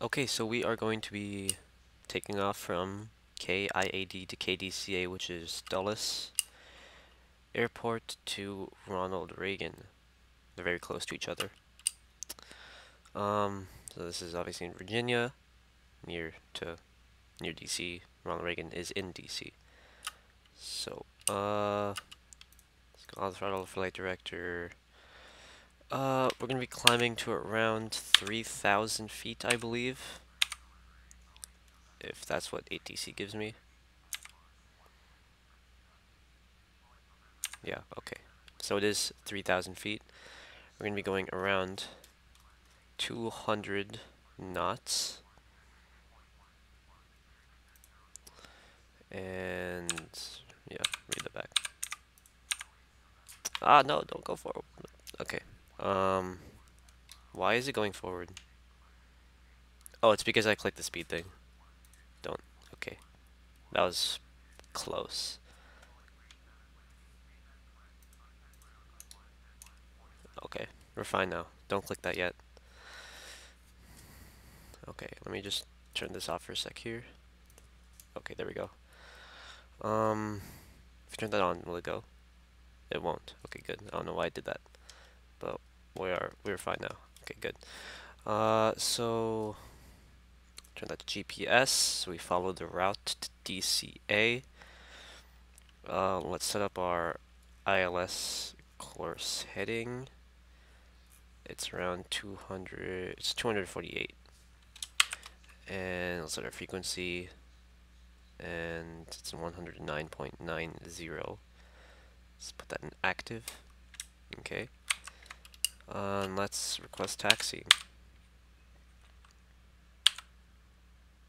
Okay, so we are going to be taking off from KIAD to KDCA, which is Dulles Airport to Ronald Reagan. They're very close to each other. So this is obviously in Virginia, near DC. Ronald Reagan is in DC. So, let's go on the throttle, flight director. We're gonna be climbing to around 3,000 feet, I believe. If that's what ATC gives me. Yeah, okay. So it is 3,000 feet. We're going to be going around 200 knots. And, yeah, read the back. Ah, no, don't go forward. Okay. Why is it going forward? Oh, it's because I clicked the speed thing. Don't. Okay. That was close. Okay, we're fine now. Don't click that yet. Okay, let me just turn this off for a sec here. Okay, there we go. If you turn that on, will it go? It won't. Okay, good. I don't know why I did that, but we're fine now. Okay, good. So turn that to GPS. So we follow the route to DCA. Let's set up our ILS course heading. It's around 200. It's 248. And let's set our frequency, and it's 109.90. Let's put that in active. Okay. And let's request taxi.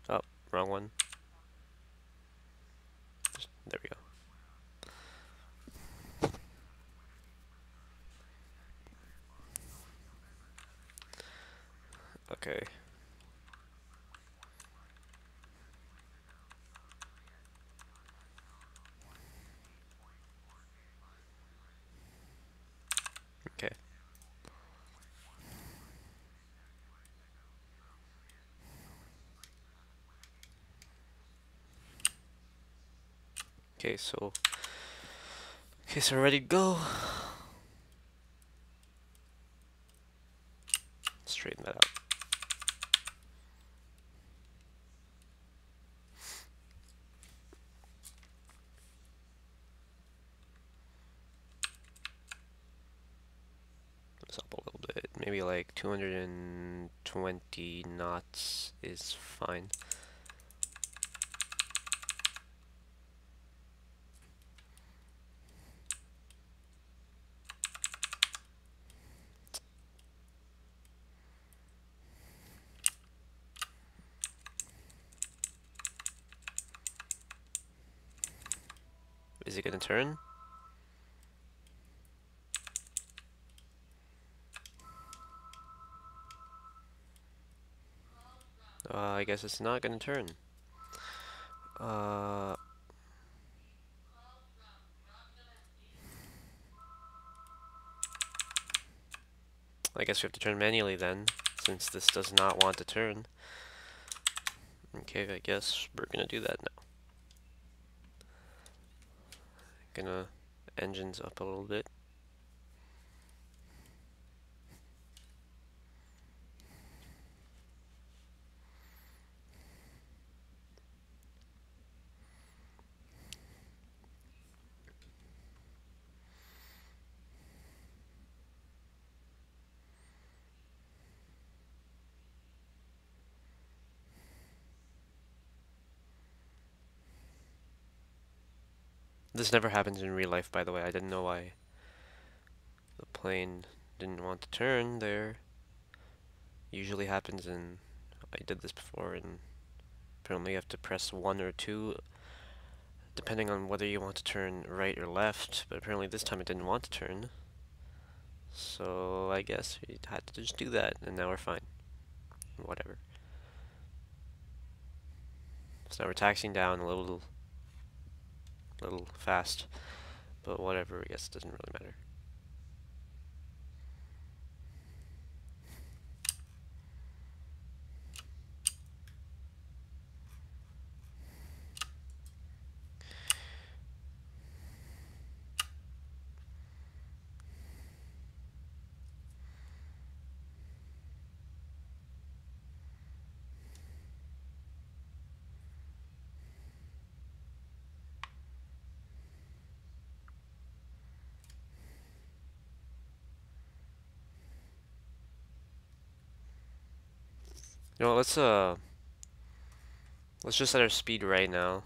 Oh, wrong one. There we go. Okay. Okay. Okay, so we're ready to go. Straighten that out. This up a little bit. Maybe like 220 knots is fine. Is it gonna turn? I guess it's not gonna turn. I guess we have to turn manually then, since this does not want to turn. Okay, I guess we're gonna do that now. Gonna engines up a little bit. This never happens in real life, by the way. I didn't know why the plane didn't want to turn there. Usually happens in... I did this before, and apparently you have to press 1 or 2 depending on whether you want to turn right or left, but apparently this time it didn't want to turn. So I guess we had to just do that, and now we're fine. Whatever. So now we're taxiing down a little fast, but whatever, I guess it doesn't really matter. You know, let's just set our speed right now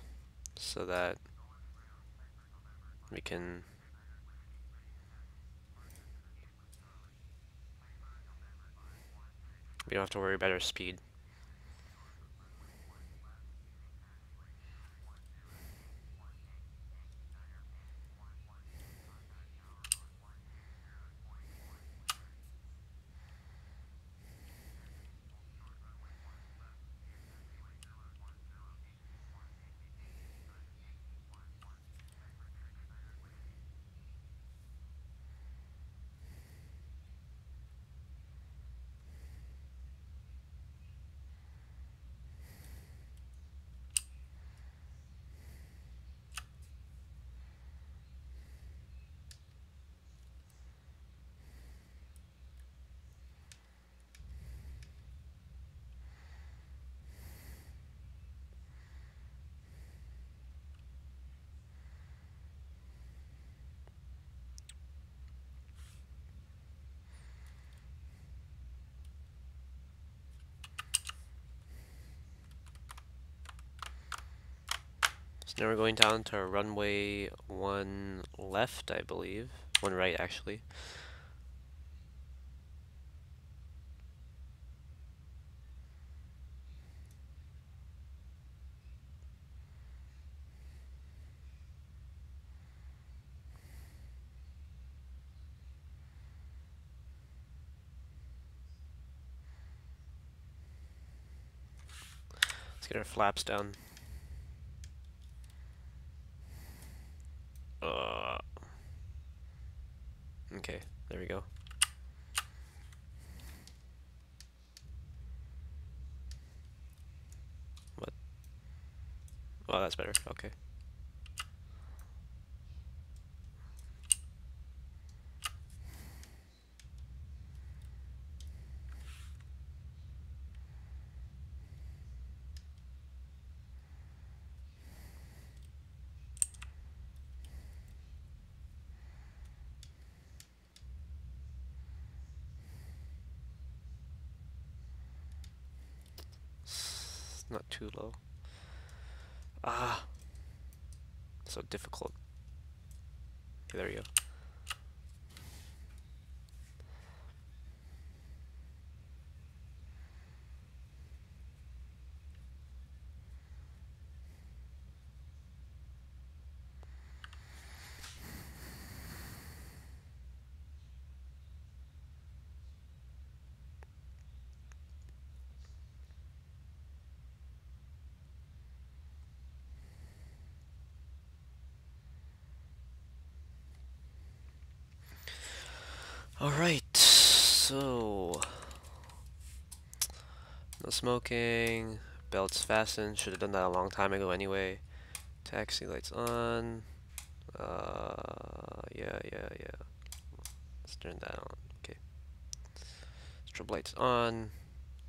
so that we can. We don't have to worry about our speed. So now we're going down to runway 1 left, I believe. 1 right, actually. Let's get our flaps down. Okay, there we go. What? Oh, that's better. Okay. It's not too low. Ah, so difficult. Okay, there we go. Alright, so no smoking, belts fastened, should have done that a long time ago anyway. Taxi lights on. Yeah. Let's turn that on. Okay. Strobe lights on.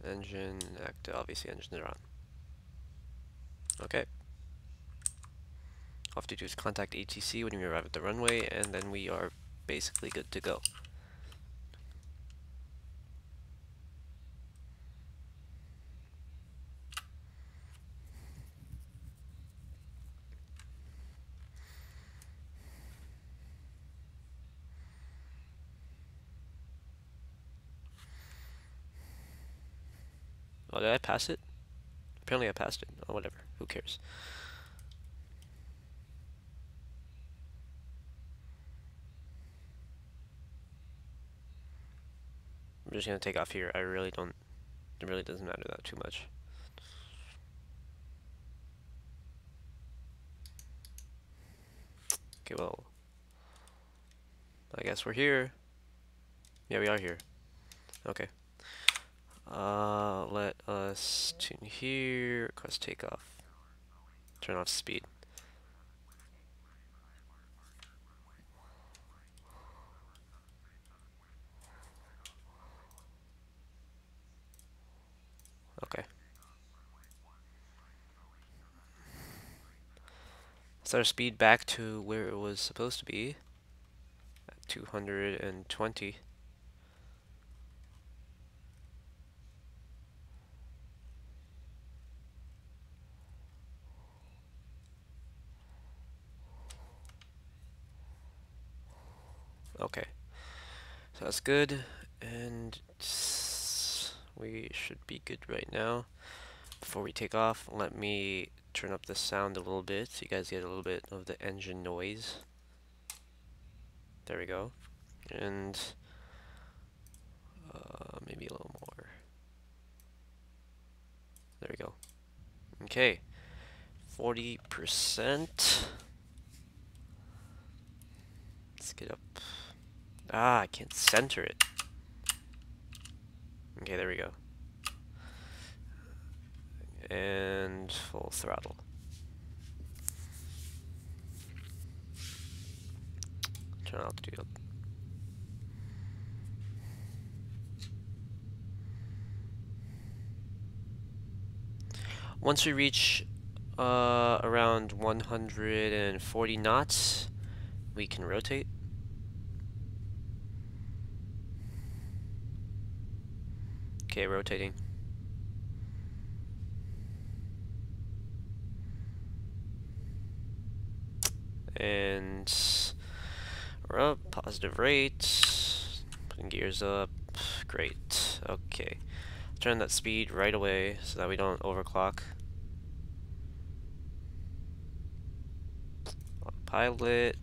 Engine active. Obviously, engines are on. Okay. All I have to do is contact ATC when we arrive at the runway, and then we are basically good to go. Oh, did I pass it? Apparently I passed it. Oh, whatever. Who cares? I'm just gonna take off here. I really don't. It really doesn't matter that too much. Okay, well, I guess we're here. Yeah, we are here. Okay. Let us tune here. Request takeoff. Turn off speed. Okay. Set our speed back to where it was supposed to be. At 220. Okay, so that's good, and we should be good right now. Before we take off, let me turn up the sound a little bit so you guys get a little bit of the engine noise. There we go. And maybe a little more. There we go. Okay, 40%. Let's get up. Ah, I can't center it. Okay, there we go. And full throttle. Turn altitude up. Once we reach around 140 knots, we can rotate. Okay, rotating. And we're up, positive rate. Putting gears up, great. Okay, turn that speed right away so that we don't overclock. Pilot,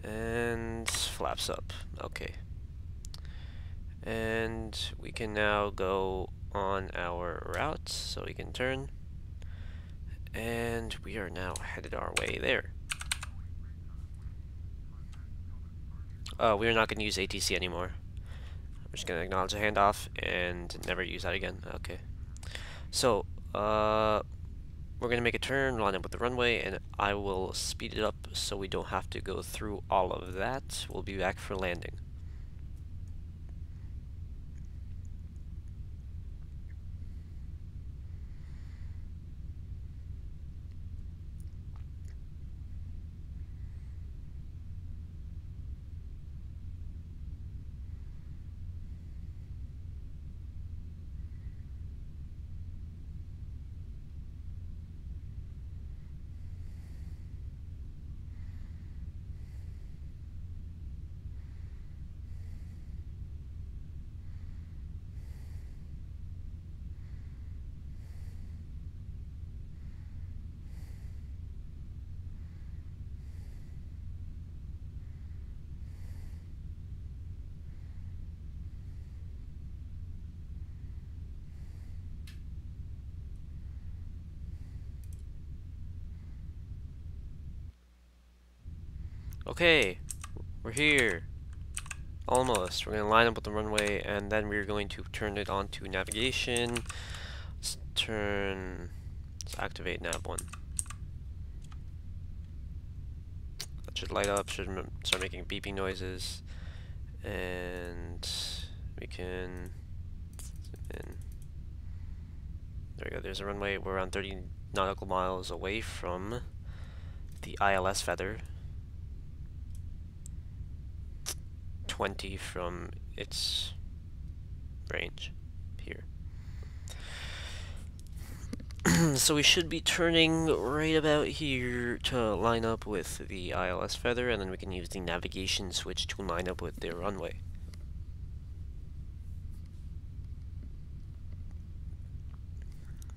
and flaps up. Okay. And we can now go on our route, so we can turn. And we are now headed our way there. We are not going to use ATC anymore. I'm just going to acknowledge the handoff and never use that again. Okay. So, we're going to make a turn, line up with the runway, and I will speed it up so we don't have to go through all of that. We'll be back for landing. Okay, we're here. Almost. We're going to line up with the runway, and then we're going to turn it on to navigation. Let's activate nav 1. That should light up, should start making beeping noises. And we can zoom in. There we go, there's a runway. We're around 30 nautical miles away from the ILS feather. 20 from its range here. So we should be turning right about here to line up with the ILS feather, and then we can use the navigation switch to line up with their runway.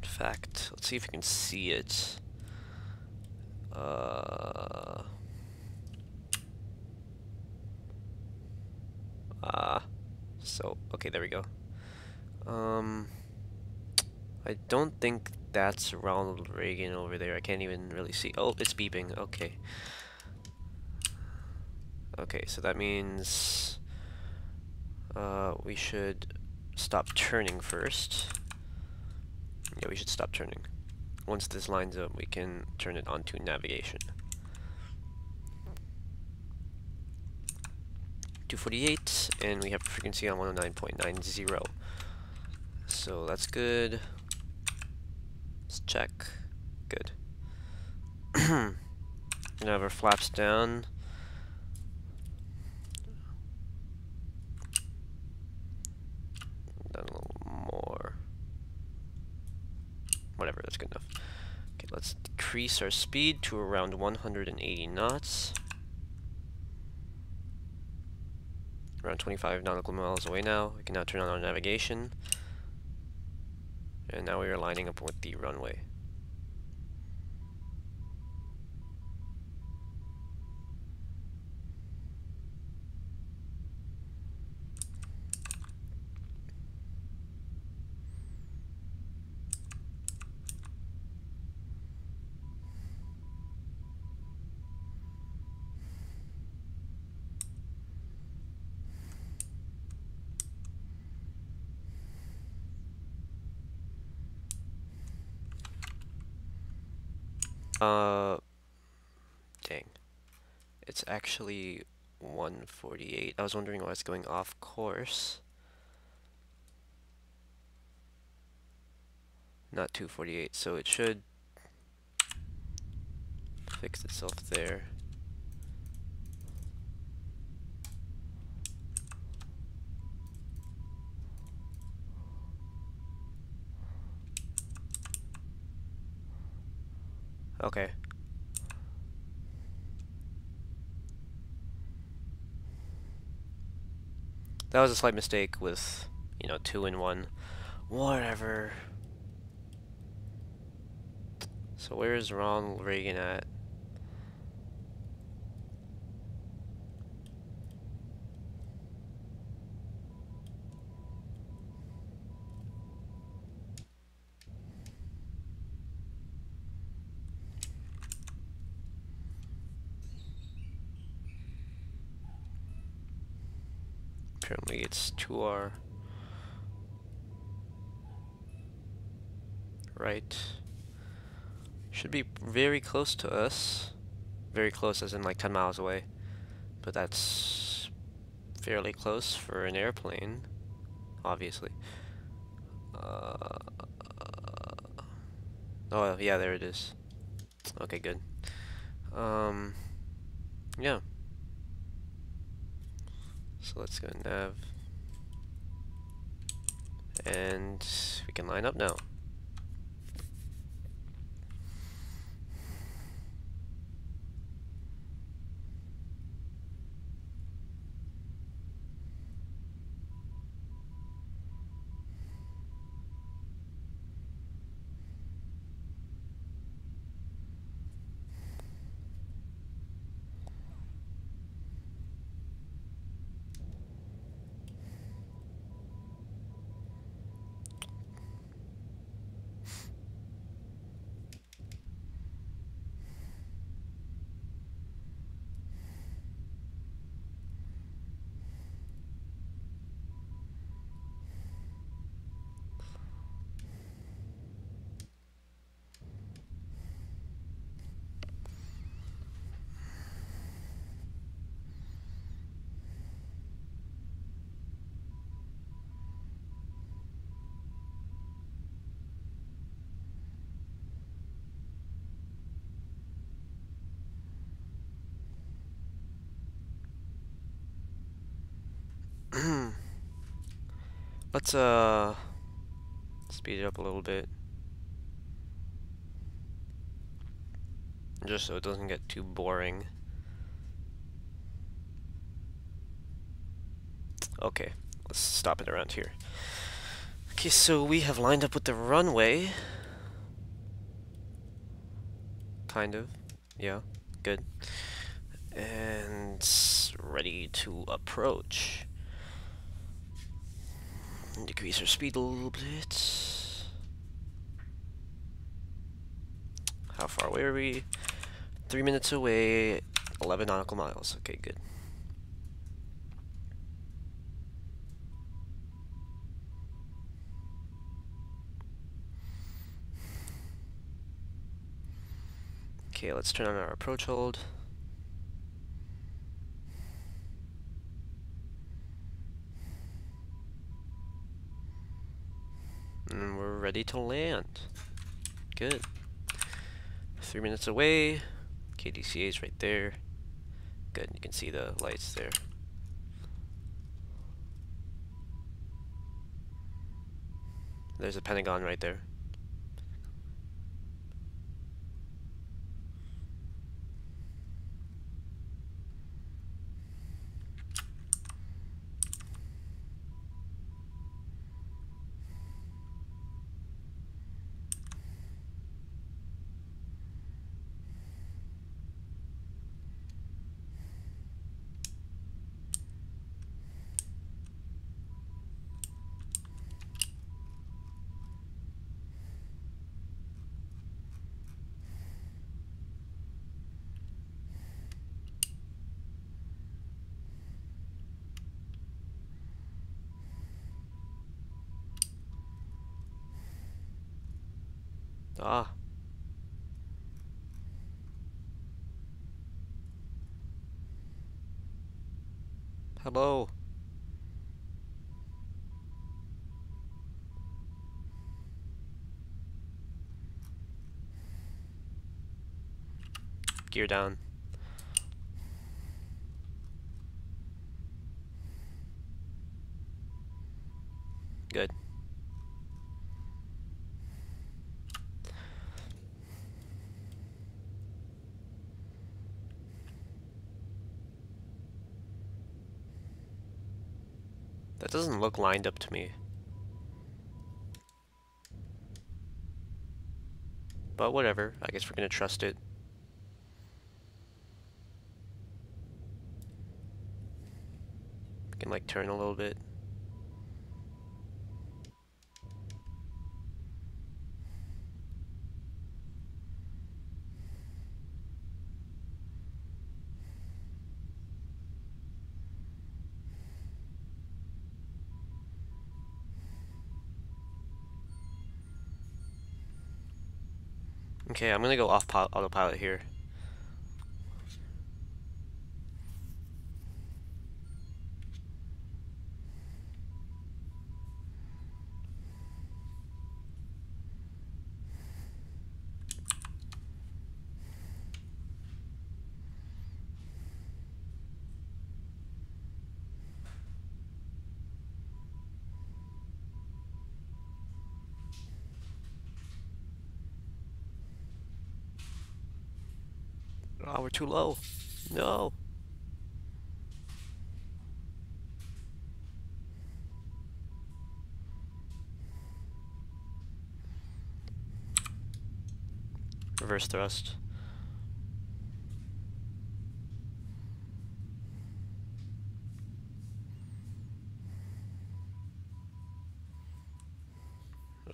In fact, let's see if we can see it. So, okay, there we go. I don't think that's Ronald Reagan over there. I can't even really see. Oh, it's beeping. Okay. Okay, so that means we should stop turning first. Yeah, we should stop turning. Once this lines up, we can turn it onto navigation. 248, and we have a frequency on 109.90. So that's good. Let's check. Good. Gonna have our flaps down. Down a little more. Whatever, that's good enough. Okay, let's decrease our speed to around 180 knots. around 25 nautical miles away now. We can now turn on our navigation. And now we are lining up with the runway. Dang. It's actually 1:48. I was wondering why it's going off course. Not 2:48, so it should fix itself there. Okay. That was a slight mistake with, 2 and 1. Whatever. So where is Ronald Reagan at? Apparently it's to our right. Should be very close to us. Very close as in like 10 miles away. But that's fairly close for an airplane, obviously. Oh yeah, there it is. Okay, good. Yeah. So let's go nav. And we can line up now. Let's speed it up a little bit. Just so it doesn't get too boring. Okay, let's stop it around here. Okay, so we have lined up with the runway. Kind of. Yeah, good. And ready to approach. Decrease our speed a little bit. How far away are we? 3 minutes away, 11 nautical miles. Okay, good. Okay, let's turn on our approach hold. And we're ready to land. Good. 3 minutes away. KDCA is right there. Good, you can see the lights there. There's a Pentagon right there. Ah. Hello. Gear down. Good. That doesn't look lined up to me. But whatever, I guess we're gonna trust it. We can like turn a little bit. Okay, I'm gonna go off autopilot here. Oh, we're too low. No. Reverse thrust.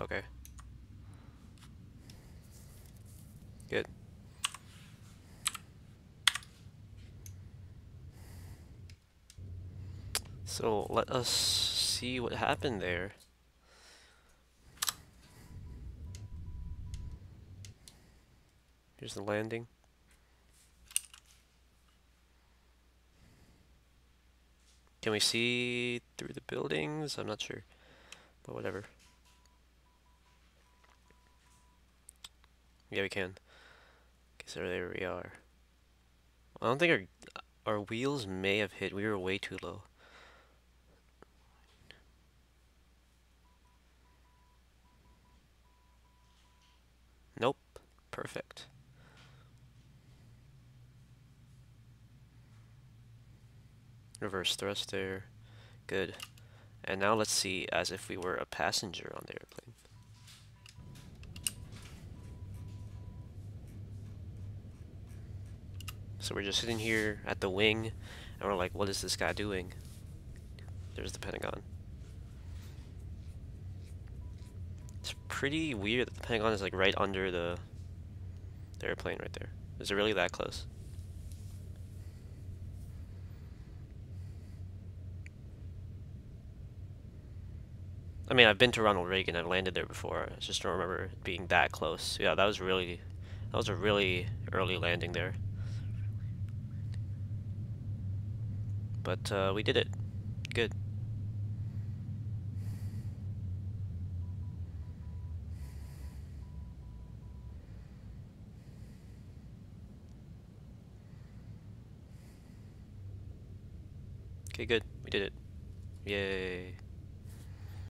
Okay. Good. So let us see what happened there. Here's the landing. Can we see through the buildings? I'm not sure, but whatever. Yeah, we can. Okay, so there we are. I don't think our wheels may have hit. We were way too low. Nope. Perfect. Reverse thrust there. Good. And now let's see as if we were a passenger on the airplane. So we're just sitting here at the wing, and we're like, what is this guy doing? There's the Pentagon. It's pretty weird that the Pentagon is like right under the airplane right there. Is it really that close? I mean, I've been to Ronald Reagan. I've landed there before. I just don't remember it being that close. Yeah, that was a really early landing there. But we did it. Good. Okay, good. We did it. Yay.